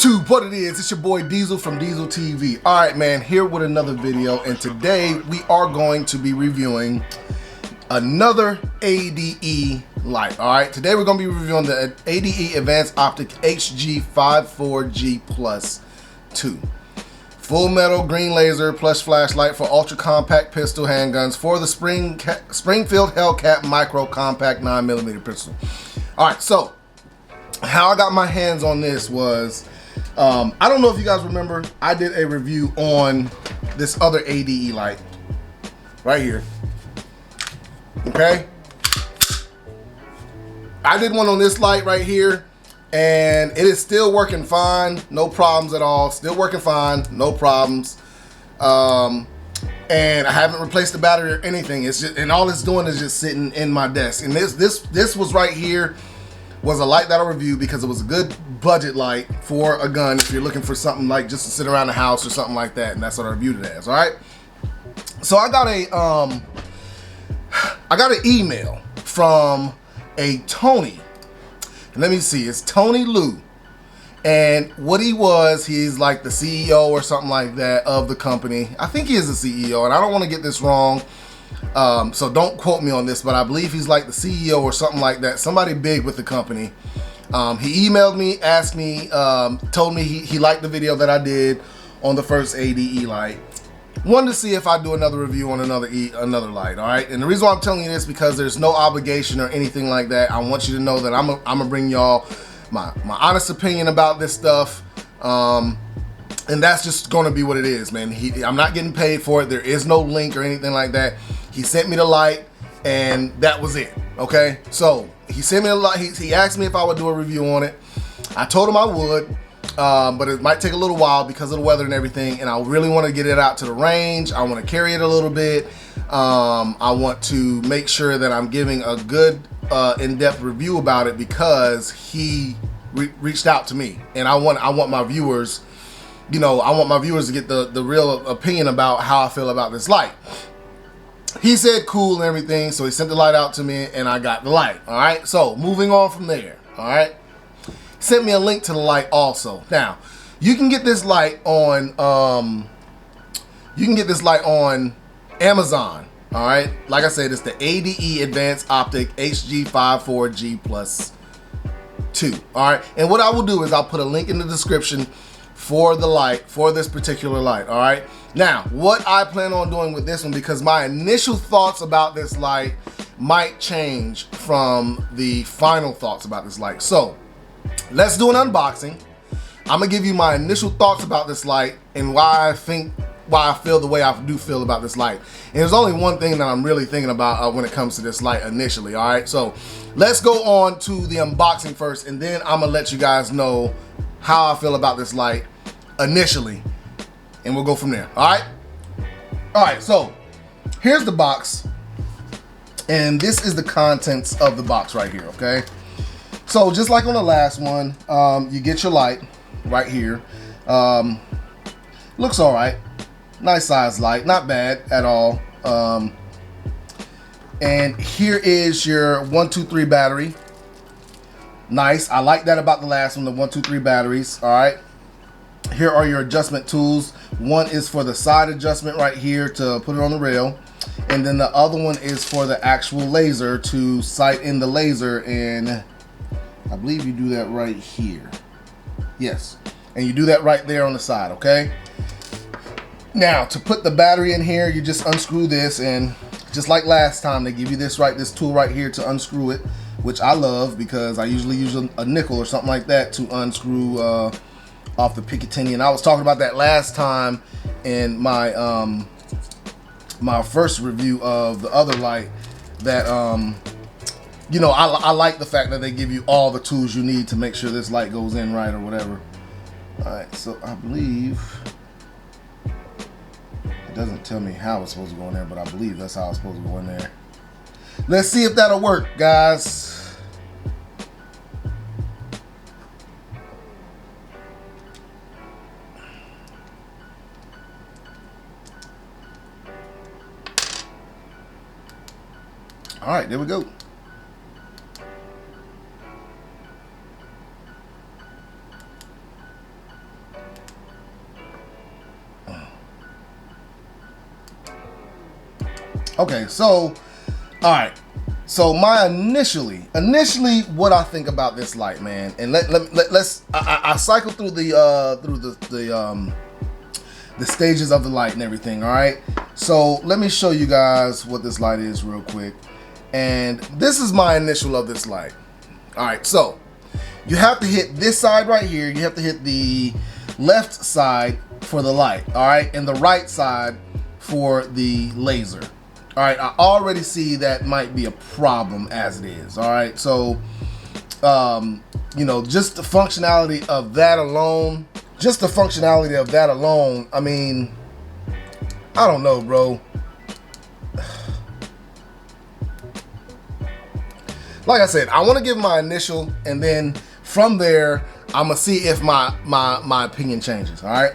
YouTube, what it is, it's your boy Diesel from Diesel TV. Alright man, here with another video, and today we are going to be reviewing another ADE light. Alright, today we're going to be reviewing the ADE Advanced Optic HG54G Plus 2. Full metal green laser plus flashlight for ultra compact pistol handguns for the Springfield Hellcat micro compact 9mm pistol. Alright, so how I got my hands on this was, I don't know if you guys remember, I did a review on this other ADE light right here. Okay, I did one on this light right here, and it is still working fine, no problems at all. Still working fine, no problems. And I haven't replaced the battery or anything. It's just, and all it's doing is just sitting in my desk. And this was right here. Was a light that I reviewed because it was a good budget light for a gun if you're looking for something like just to sit around the house or something like that, and that's what I reviewed it as. All right, so I got an email from a Tony, and let me see, it's Tony Lou, and what he was, he's like the CEO or something like that of the company. I think he is the CEO, and I don't want to get this wrong. So don't quote me on this, but I believe he's like the CEO or something like that, somebody big with the company. He emailed me, asked me, told me he liked the video that I did on the first ADE light. Wanted to see if I do another review on another light, all right? And the reason why I'm telling you this, because there's no obligation or anything like that. I want you to know that I'm gonna bring y'all my honest opinion about this stuff. And that's just gonna be what it is, man. I'm not getting paid for it. There is no link or anything like that. He sent me the light, and that was it. Okay, so he sent me the light. He asked me if I would do a review on it. I told him I would, but it might take a little while because of the weather and everything. And I really want to get it out to the range. I want to carry it a little bit. I want to make sure that I'm giving a good in-depth review about it because he reached out to me, and I want my viewers. You know, I want my viewers to get the real opinion about how I feel about this light. He said cool and everything, so he sent the light out to me, and I got the light. All right, so moving on from there. All right, sent me a link to the light also. Now, you can get this light on Amazon. All right, like I said, it's the ADE Advanced Optic HG54G Plus 2. All right, and what I will do is I'll put a link in the description for the light, for this particular light. All right, now what I plan on doing with this one, because my initial thoughts about this light might change from the final thoughts about this light. So let's do an unboxing. I'm gonna give you my initial thoughts about this light and why I feel the way I do feel about this light. And there's only one thing that I'm really thinking about when it comes to this light initially. All right, so let's go on to the unboxing first, and then I'm gonna let you guys know how I feel about this light initially, and we'll go from there. All right, so here's the box, and this is the contents of the box right here. Okay, so just like on the last one, you get your light right here. Looks all right, nice size light, not bad at all. And here is your 1, 2, 3 battery. Nice, I like that about the last one, the 1, 2, 3 batteries. All right, here are your adjustment tools. One is for the side adjustment right here to put it on the rail, and then the other one is for the actual laser to sight in the laser, and I believe you do that right here. Yes, and you do that right there on the side. Okay, now to put the battery in here, you just unscrew this, and just like last time, they give you this tool right here to unscrew it, which I love because I usually use a nickel or something like that to unscrew off the Picatinny. And I was talking about that last time in my my first review of the other light, that you know, I like the fact that they give you all the tools you need to make sure this light goes in right or whatever. All right, so I believe it doesn't tell me how it's supposed to go in there, but I believe that's how it's supposed to go in there. Let's see if that'll work, guys. All right, there we go. Okay, so all right. So my initially what I think about this light, man, and let's I cycle through the stages of the light and everything. All right. So let me show you guys what this light is real quick, and this is my initial of this light. All right. So you have to hit this side right here. You have to hit the left side for the light. All right, and the right side for the laser. All right, I already see that might be a problem as it is. All right, so you know, just the functionality of that alone, I mean, I don't know, bro. Like I said, I want to give my initial, and then from there, I'm gonna see if my opinion changes. All right.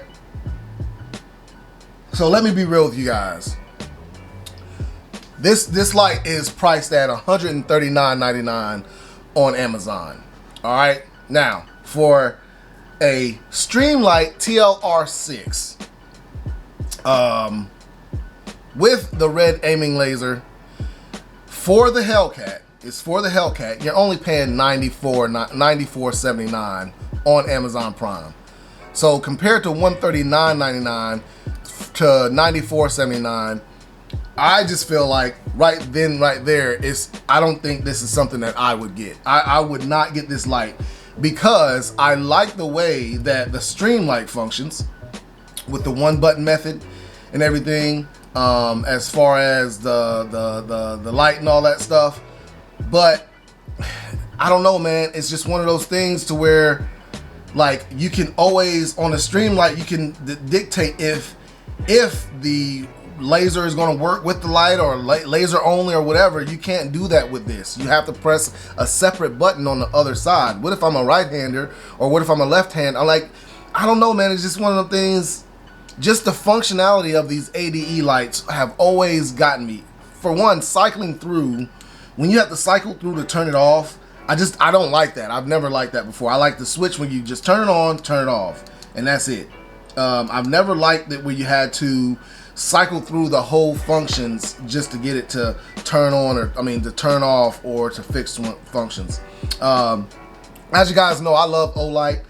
So let me be real with you guys. This light is priced at $139.99 on Amazon. All right. Now for a Streamlight TLR6 with the red aiming laser for the Hellcat, it's for the Hellcat. You're only paying $94.79 on Amazon Prime. So compared to $139.99 to $94.79, I just feel like right there, I don't think this is something that I would get. I would not get this light because I like the way that the Streamlight functions with the one button method and everything, as far as the light and all that stuff. But I don't know, man. It's just one of those things to where, like, you can always on a Streamlight, you can dictate if the laser is going to work with the light or laser only or whatever. You can't do that with this. You have to press a separate button on the other side. What if I'm a right-hander, or what if I'm a left-hand? I don't know, man. It's just one of the things. Just the functionality of these ADE lights have always gotten me. For one, cycling through, when you have to cycle through to turn it off, I don't like that. I've never liked that before. I like the switch when you just turn it on, turn it off, and that's it. I've never liked it where you had to cycle through the whole functions just to get it to turn on, or to turn off, or to fix functions. As you guys know, I love Olight,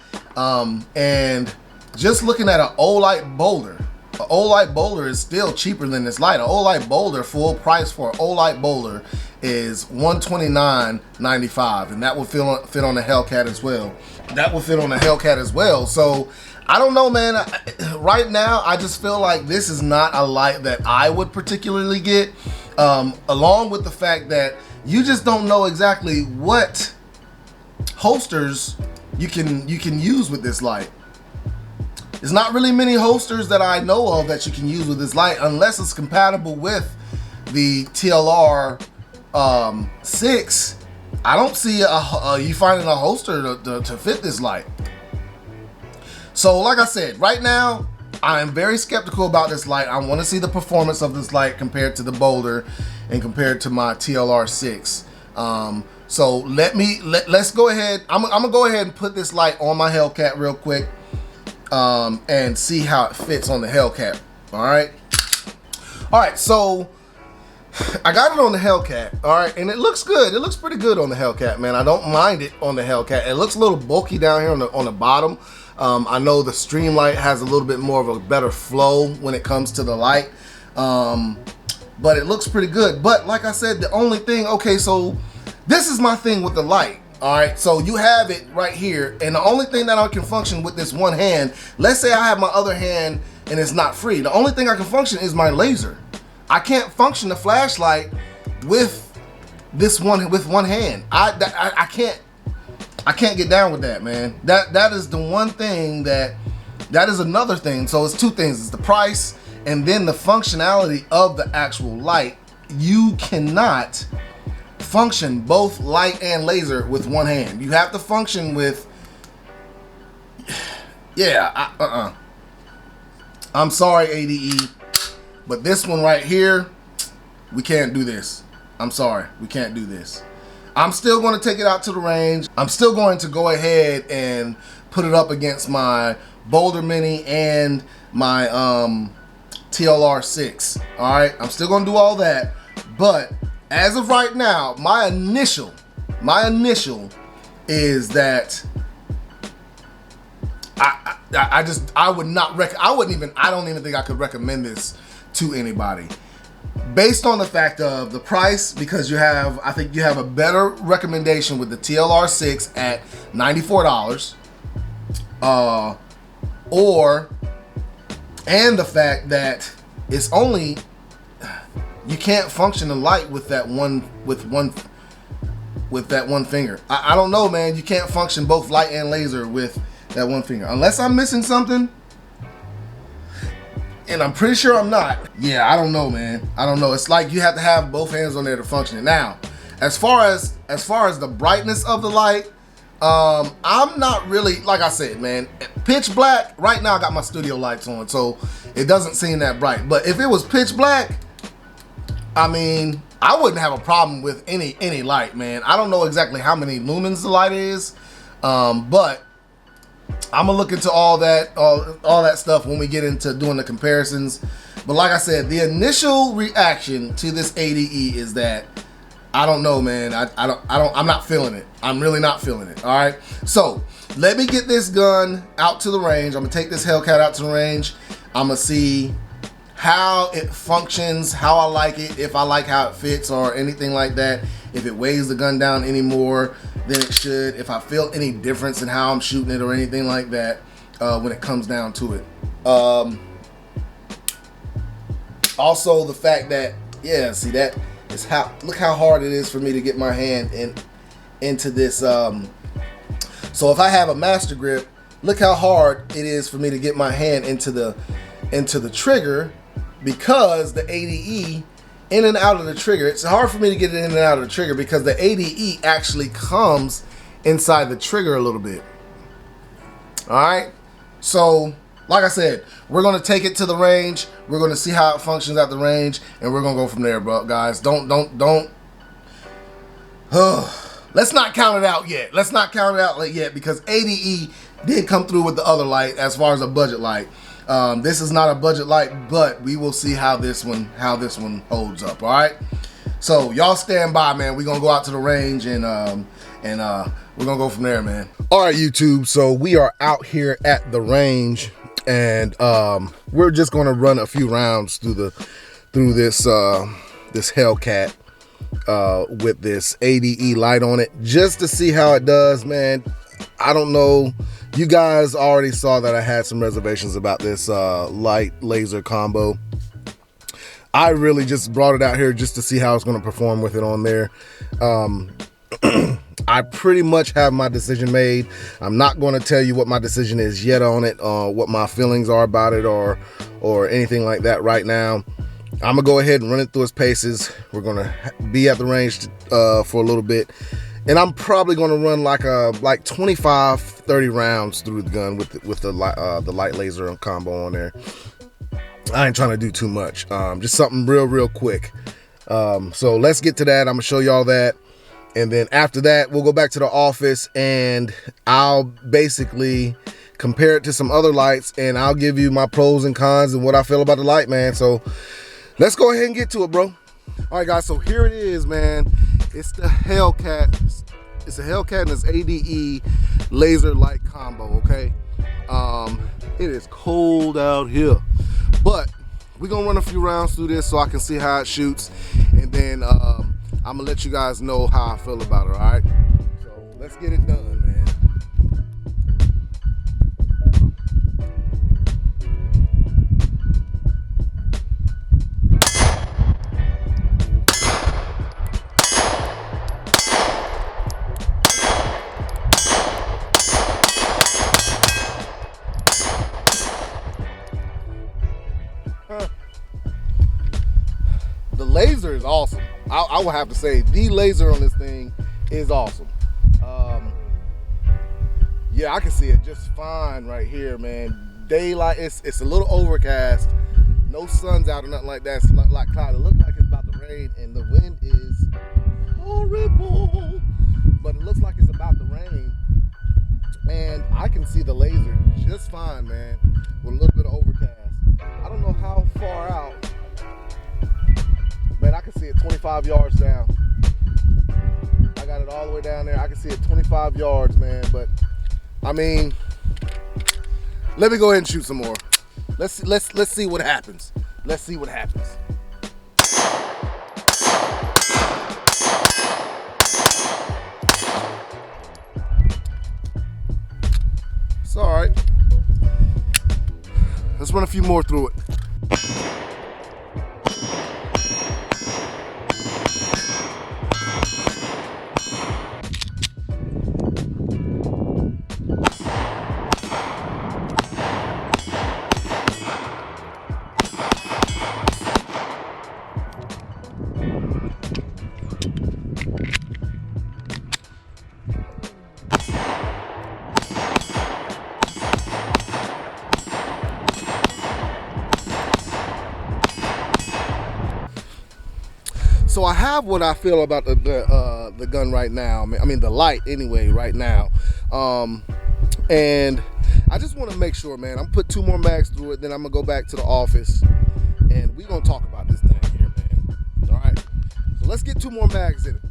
and just looking at an Olight Boulder, an Olight Boulder is still cheaper than this light. An Olight Boulder, full price for an Olight Boulder is $129.95, and that will fit on the Hellcat as well. So I don't know, man. Right now, I just feel like this is not a light that I would particularly get, along with the fact that you just don't know exactly what holsters you can use with this light. There's not really many holsters that I know of that you can use with this light, unless it's compatible with the TLR 6. I don't see you finding a holster to fit this light. So like I said, right now, I am very skeptical about this light. I want to see the performance of this light compared to the Boulder and compared to my TLR 6. So let's go ahead. I'm gonna go ahead and put this light on my Hellcat real quick, and see how it fits on the Hellcat. All right. So I got it on the Hellcat. All right, and it looks good. It looks pretty good on the Hellcat, man. I don't mind it on the Hellcat. It looks a little bulky down here on the bottom. I know the Streamlight has a little bit more of a better flow when it comes to the light, but it looks pretty good. But like I said, the only thing, okay, so this is my thing with the light. All right, so you have it right here, and the only thing that I can function with this one hand, let's say I have my other hand and it's not free, the only thing I can function is my laser. I can't function the flashlight with one hand. I can't get down with that, man. That is the one thing that is another thing. So it's two things. It's the price, and then the functionality of the actual light. You cannot function both light and laser with one hand. You have to function with, yeah, I'm sorry, ADE, but this one right here, we can't do this. I'm sorry, we can't do this. I'm still going to take it out to the range. I'm still going to go ahead and put it up against my Boulder Mini and my TLR 6. All right, I'm still going to do all that, But as of right now, my initial is that I don't even think I could recommend this to anybody. Based on the fact of the price, because I think you have a better recommendation with the TLR6 at $94, and the fact that it's only, you can't function the light with that one finger. I don't know, man. You can't function both light and laser with that one finger, unless I'm missing something. And I'm pretty sure I'm not. Yeah, I don't know, man. I don't know. It's like you have to have both hands on there to function it. Now, as far as the brightness of the light, I'm not really, like I said, man, pitch black. Right now I got my studio lights on, so it doesn't seem that bright. But if it was pitch black, I mean, I wouldn't have a problem with any light, man. I don't know exactly how many lumens the light is, but I'm gonna look into all that stuff when we get into doing the comparisons. But like I said, the initial reaction to this ADE is that I don't know, man. I'm not feeling it. I'm really not feeling it. All right. So let me get this gun out to the range. I'm gonna take this Hellcat out to the range. I'm gonna see how it functions, how I like it, if I like how it fits or anything like that. If it weighs the gun down any more than it should, if I feel any difference in how I'm shooting it or anything like that when it comes down to it. Also the fact that, yeah, see that is how, look how hard it is for me to get my hand into this. So if I have a master grip, look how hard it is for me to get my hand into the trigger, because the ADE in and out of the trigger, it's hard for me to get it in and out of the trigger because the ADE actually comes inside the trigger a little bit. All right, so like I said, we're gonna take it to the range. We're gonna see how it functions at the range, and we're gonna go from there, bro. Guys, don't. Let's not count it out yet. Let's not count it out yet, because ADE did come through with the other light as far as a budget light. This is not a budget light, but we will see how this one holds up. All right, so y'all stand by, man. We're gonna go out to the range and we're gonna go from there, man. All right, YouTube, so we are out here at the range, and we're just gonna run a few rounds through this Hellcat with this ADE light on it, just to see how it does, man. I don't know. You guys already saw that I had some reservations about this light laser combo. I really just brought it out here just to see how it's going to perform with it on there. I pretty much have my decision made. I'm not going to tell you what my decision is yet on it, what my feelings are about it, or anything like that right now. I'm gonna go ahead and run it through its paces. We're gonna be at the range for a little bit. And I'm probably going to run like 25, 30 rounds through the gun with the light laser combo on there. I ain't trying to do too much. Just something real quick. So let's get to that. I'm gonna show y'all that, and then after that we'll go back to the office and I'll basically compare it to some other lights, and I'll give you my pros and cons and what I feel about the light, man. So let's go ahead and get to it, bro. All right, guys. So here it is, man. It's the Hellcat. It's a Hellcat and it's ADE laser light combo, okay? It is cold out here, but we're gonna run a few rounds through this so I can see how it shoots, and then I'm gonna let you guys know how I feel about it, all right? So let's get it done, man. The laser is awesome. I would have to say the laser on this thing is awesome. Yeah, I can see it just fine right here, man. Daylight, it's a little overcast. No sun's out or nothing like that. It's like cloudy. It looks like it's about to rain, and the wind is horrible. But it looks like it's about to rain, and I can see the laser just fine, man, with a little bit of overcast. I don't know how far out, but I can see it 25 yards down. I got it all the way down there. I can see it 25 yards, man. But I mean, let me go ahead and shoot some more. Let's see what happens. Let's see what happens. It's all right. Let's run a few more through it. So I have what I feel about the gun right now. I mean the light anyway right now, and I just want to make sure, man. I'm gonna put 2 more mags through it, then I'm gonna go back to the office, and we're gonna talk about this thing here, man. All right. So let's get 2 more mags in it.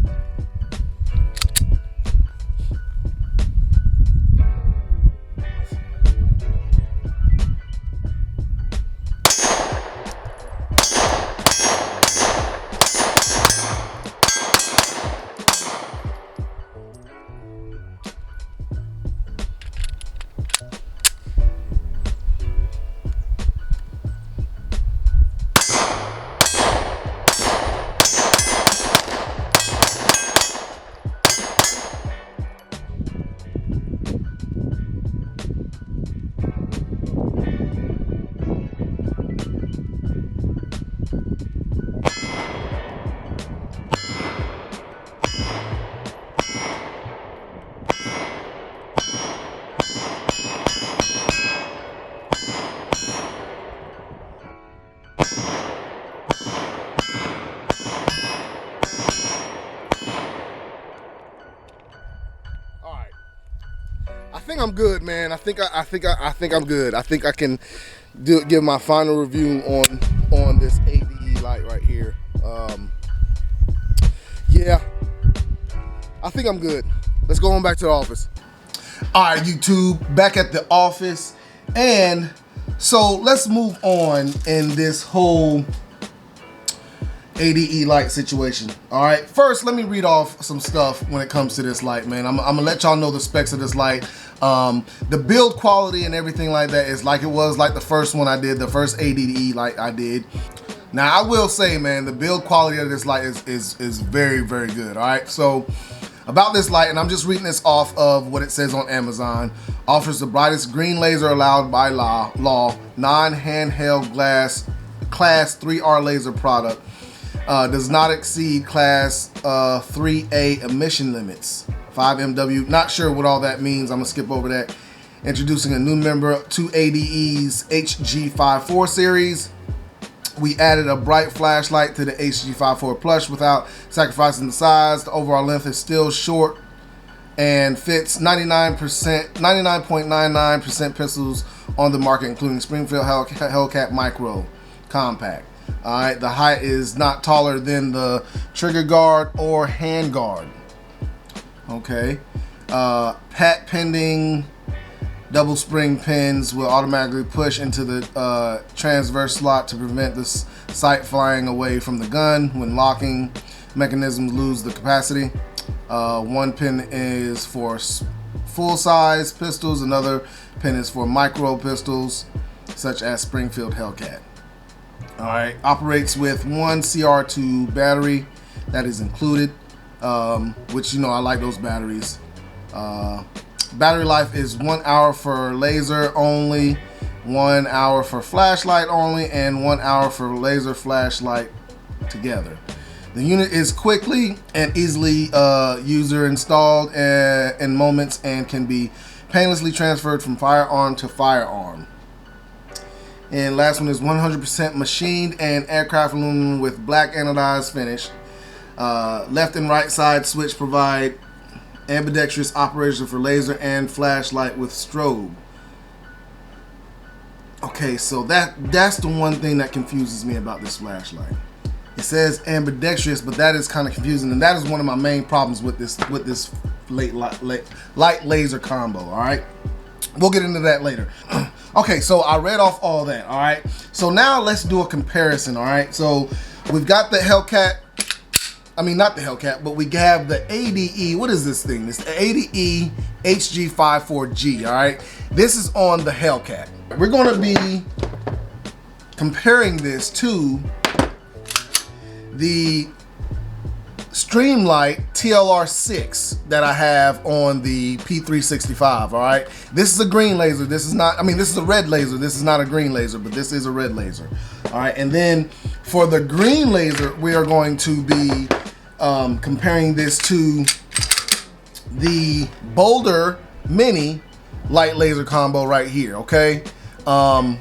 I think I'm good, man. I think I'm good. I think I can give my final review on this ADE light right here. Yeah, I think I'm good. Let's go on back to the office. All right, YouTube, back at the office, and so let's move on in this whole ADE light situation. All right, first let me read off some stuff when it comes to this light, man. I'm gonna let y'all know the specs of this light. The build quality and everything like that is like it was like the first one I did, the first ADE light I did. Now I will say, man, the build quality of this light is very, very good. All right, so about this light, and I'm just reading this off of what it says on Amazon. Offers the brightest green laser allowed by law, non-handheld class 3R laser product. Does not exceed class 3A emission limits. 5 MW, not sure what all that means. I'm gonna skip over that. Introducing a new member to ADE's HG54 series. We added a bright flashlight to the HG54 Plus without sacrificing the size. The overall length is still short and fits 99.99% pistols on the market, including Springfield Hellcat Micro Compact. All right, the height is not taller than the trigger guard or hand guard. Okay, pat pending double spring pins will automatically push into the transverse slot to prevent the sight flying away from the gun. When locking, mechanisms lose the capacity. One pin is for full-size pistols, another pin is for micro pistols, such as Springfield Hellcat. All right, operates with 1 CR2 battery that is included, which, you know, I like those batteries. Battery life is 1 hour for laser only, 1 hour for flashlight only, and 1 hour for laser flashlight together. The unit is quickly and easily user installed in moments and can be painlessly transferred from firearm to firearm. And last one is 100% machined and aircraft aluminum with black anodized finish. Left and right side switch provide ambidextrous operation for laser and flashlight with strobe. Okay, so that's the one thing that confuses me about this flashlight. It says ambidextrous, but that is kind of confusing, and that is one of my main problems with this light laser combo. All right, we'll get into that later. Okay, so I read off all that. All right, so now let's do a comparison. All right, so we've got the Hellcat. I mean, not the Hellcat, but we have the ADE. What is this thing? This ADE HG54G. All right, this is on the Hellcat. We're going to be comparing this to the Streamlight TLR6 that I have on the P365. All right, this is a green laser. This is not, I mean, this is a red laser. This is not a green laser, but this is a red laser. All right, and then for the green laser, we are going to be comparing this to the Boulder Mini light laser combo right here. Okay, and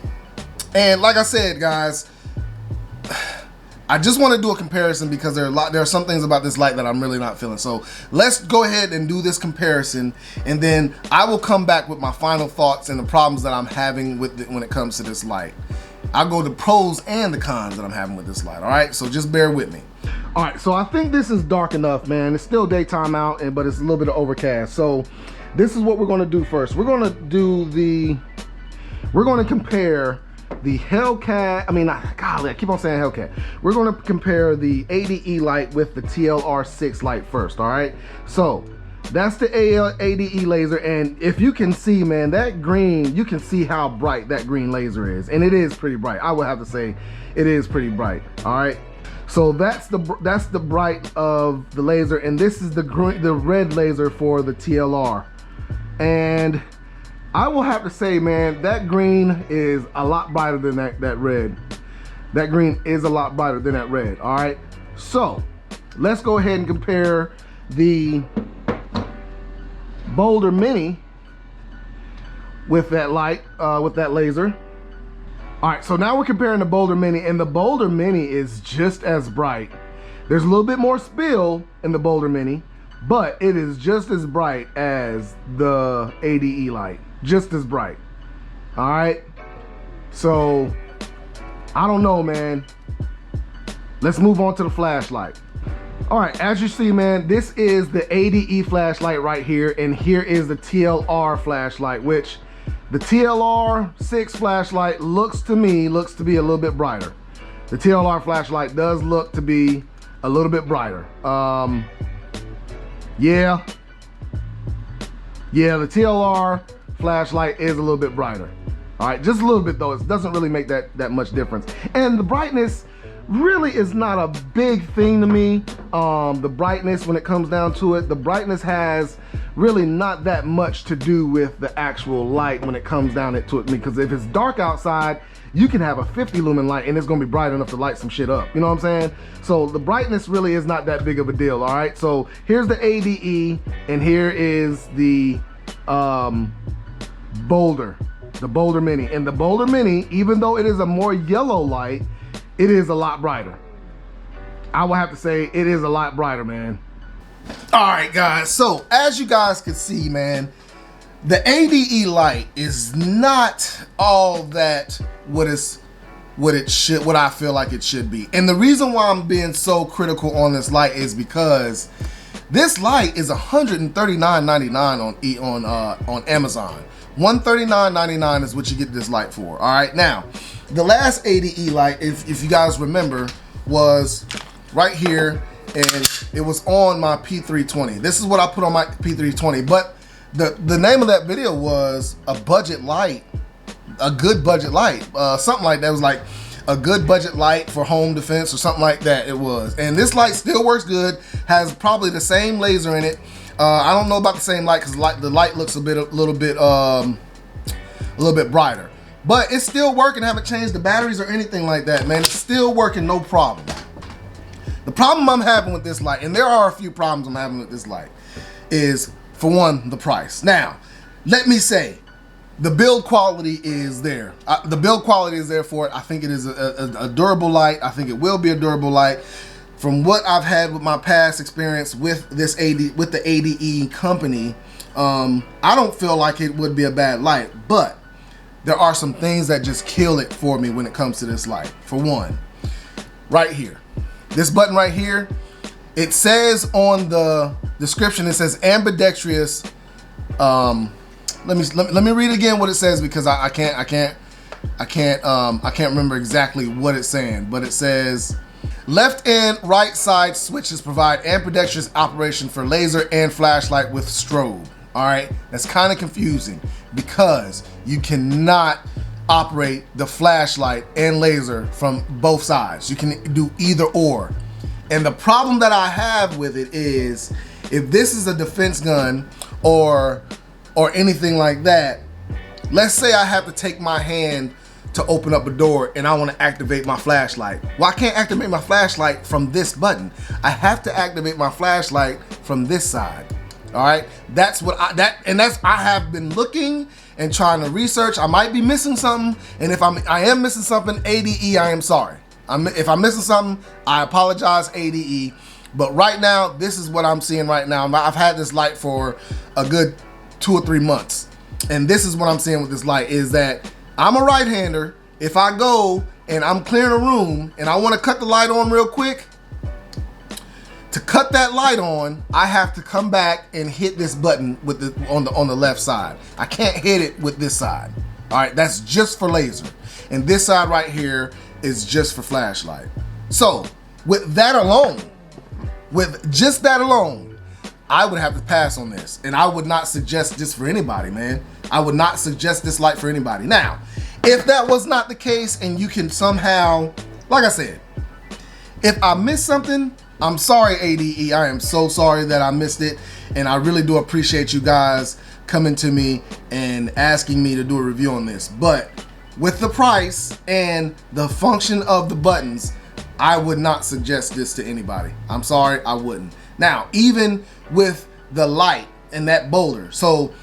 like I said, guys, I just want to do a comparison because there are some things about this light that I'm really not feeling. So let's go ahead and do this comparison, and then I will come back with my final thoughts and the problems that I'm having with it when it comes to this light. I'll go to pros and the cons that I'm having with this light. All right, so just bear with me. All right, so I think this is dark enough, man. It's still daytime out, but it's a little bit of overcast. So this is what we're going to do first. We're going to compare the Hellcat, golly, I keep on saying Hellcat. We're going to compare the ADE light with the TLR6 light first, all right? So that's the ADE laser, and if you can see, man, that green, you can see how bright that green laser is, and it is pretty bright. I would have to say it is pretty bright, all right? So that's the bright of the laser, and this is the red laser for the TLR. And I will have to say, man, that green is a lot brighter than that red. That green is a lot brighter than that red, all right? So let's go ahead and compare the Boulder Mini with that light, with that laser. All right, so now we're comparing the Boulder Mini, and the Boulder Mini is just as bright. There's a little bit more spill in the Boulder Mini, but it is just as bright as the ADE light. Just as bright. All right, so I don't know, man. Let's move on to the flashlight. All right, as you see, man, this is the ADE flashlight right here, and here is the TLR flashlight, which the TLR6 flashlight looks to be a little bit brighter. The TLR flashlight does look to be a little bit brighter. Yeah, the TLR flashlight is a little bit brighter. All right, just a little bit though. It doesn't really make that much difference. And the brightness really is not a big thing to me. The brightness, when it comes down to it, the brightness has really not that much to do with the actual light when it comes down to it. Because if it's dark outside, you can have a 50 lumen light and it's gonna be bright enough to light some shit up. You know what I'm saying? So the brightness really is not that big of a deal, all right? So here's the ADE, and here is the Boulder Mini. And the Boulder Mini, even though it is a more yellow light, it is a lot brighter. I will have to say it is a lot brighter, man. All right, guys, so as you guys can see, man, the ADE light is not all that what I feel like it should be. And the reason why I'm being so critical on this light is because this light is $139.99 on Amazon. $139.99 is what you get this light for. All right, now the last ADE light, if you guys remember, was right here, and it was on my P320. This is what I put on my P320, but the name of that video was a budget light, a good budget light, something like that. It was like a good budget light for home defense or something like that. It was, and this light still works good. Has probably the same laser in it. I don't know about the same light because the light looks a little bit brighter, but it's still working. Haven't changed the batteries or anything like that, man. It's still working, no problem. The problem I'm having with this light, and there are a few problems I'm having with this light, is, for one, the price. Now, let me say, the build quality is there. The build quality is there for it. I think it is a durable light. I think it will be a durable light. From what I've had with my past experience with the ADE company, I don't feel like it would be a bad light, but there are some things that just kill it for me when it comes to this light. For one, right here, this button right here, it says on the description, it says ambidextrous. Let me read again what it says, because I can't remember exactly what it's saying, but it says left and right side switches provide ambidextrous operation for laser and flashlight with strobe. All right, that's kind of confusing because you cannot operate the flashlight and laser from both sides. You can do either or. And the problem that I have with it is, if this is a defense gun or anything like that, let's say I have to take my hand to open up a door and I want to activate my flashlight. Well, I can't activate my flashlight from this button. I have to activate my flashlight from this side. All right, that's what I have been looking and trying to research. I might be missing something, and if I am missing something, ADE, I am sorry. If I'm missing something, I apologize, ADE. But right now, this is what I'm seeing right now. I've had this light for a good 2 or 3 months, and this is what I'm seeing with this light is that I'm a right-hander. If I go and I'm clearing a room and I want to cut the light on real quick, to cut that light on, I have to come back and hit this button with on the left side. I can't hit it with this side. All right, that's just for laser, and this side right here is just for flashlight. So with that alone, with just that alone, I would have to pass on this, and I would not suggest this for anybody, man. I would not suggest this light for anybody. Now, if that was not the case and you can somehow, like I said, if I missed something, I'm sorry, ADE. I am so sorry that I missed it, and I really do appreciate you guys coming to me and asking me to do a review on this. But with the price and the function of the buttons, I would not suggest this to anybody. I'm sorry, I wouldn't. Now, even with the light and that boulder, so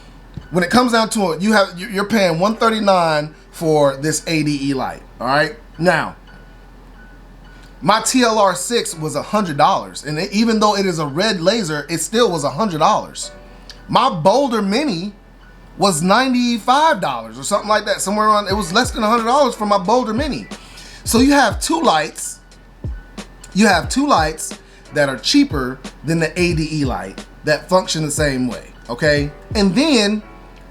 when it comes down to it, you're paying $139 for this ADE light. All right. Now, my TLR6 was $100, and even though it is a red laser, it still was $100. My Boulder Mini was $95 or something like that. Somewhere around, it was less than $100 for my Boulder Mini. So you have two lights. You have two lights that are cheaper than the ADE light that function the same way. Okay, and then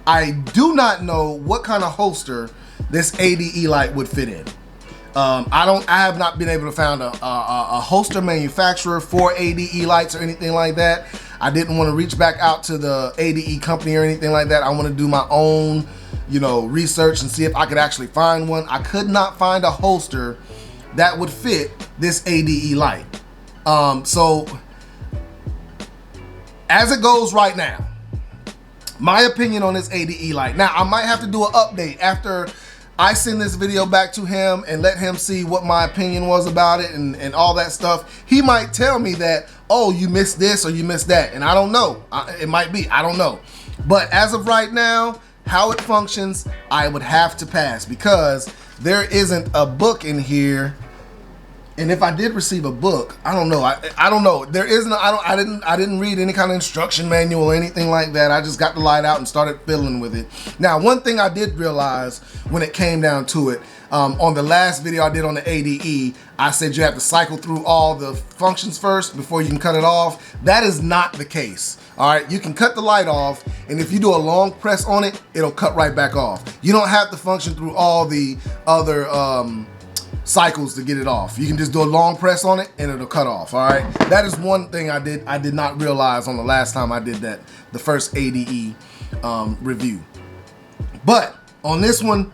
I do not know what kind of holster this ADE light would fit in. I have not been able to find a holster manufacturer for ADE lights or anything like that. I didn't want to reach back out to the ADE company or anything like that. I want to do my own, research and see if I could actually find one. I could not find a holster that would fit this ADE light. So as it goes right now, my opinion on this ADE light. Now, I might have to do an update after I send this video back to him and let him see what my opinion was about it and all that stuff. He might tell me that, oh, you missed this or you missed that, and I don't know. It might be, I don't know. But as of right now, how it functions, I would have to pass because there isn't a book in here. And if I did receive a book, I don't know. I don't know. There isn't. I didn't read any kind of instruction manual or anything like that. I just got the light out and started fiddling with it. Now, one thing I did realize when it came down to it, on the last video I did on the ADE, I said you have to cycle through all the functions first before you can cut it off. That is not the case. All right, you can cut the light off, and if you do a long press on it, it'll cut right back off. You don't have to function through all the other cycles to get it off. You can just do a long press on it and it'll cut off. All right, that is one thing I did not realize on the last time I did that, the first ADE review. But on this one,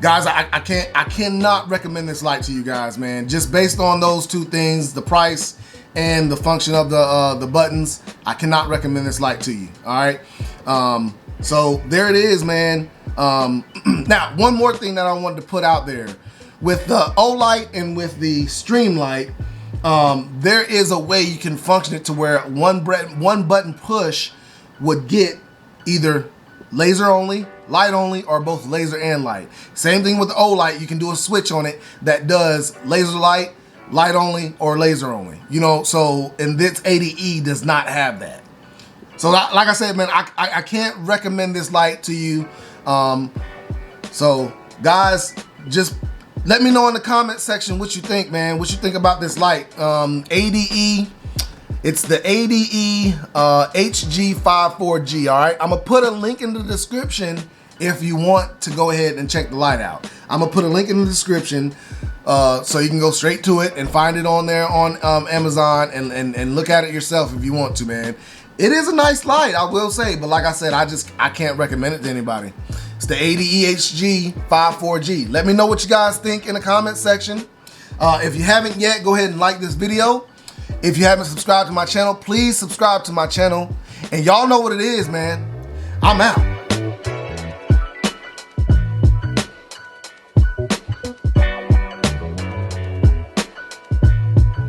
guys, I cannot recommend this light to you guys, man. Just based on those two things, the price and the function of the buttons, I cannot recommend this light to you. All right, so there it is, man. Now, one more thing that I wanted to put out there. With the O-Light and with the Streamlight, there is a way you can function it to where one button push would get either laser only, light only, or both laser and light. Same thing with the O-Light. You can do a switch on it that does laser light, light only, or laser only. So, and this ADE does not have that. So like I said, man, I can't recommend this light to you. So guys, just Let me know in the comment section what you think, man. What you think about this light. ADE. It's the ADE HG54G, all right? I'm gonna put a link in the description if you want to go ahead and check the light out. I'm gonna put a link in the description so you can go straight to it and find it on there on Amazon and look at it yourself if you want to, man. It is a nice light, I will say, but like I said, I can't recommend it to anybody. It's the ADE HG54G. Let me know what you guys think in the comment section. If you haven't yet, go ahead and like this video. If you haven't subscribed to my channel, please subscribe to my channel. And y'all know what it is, man. I'm out.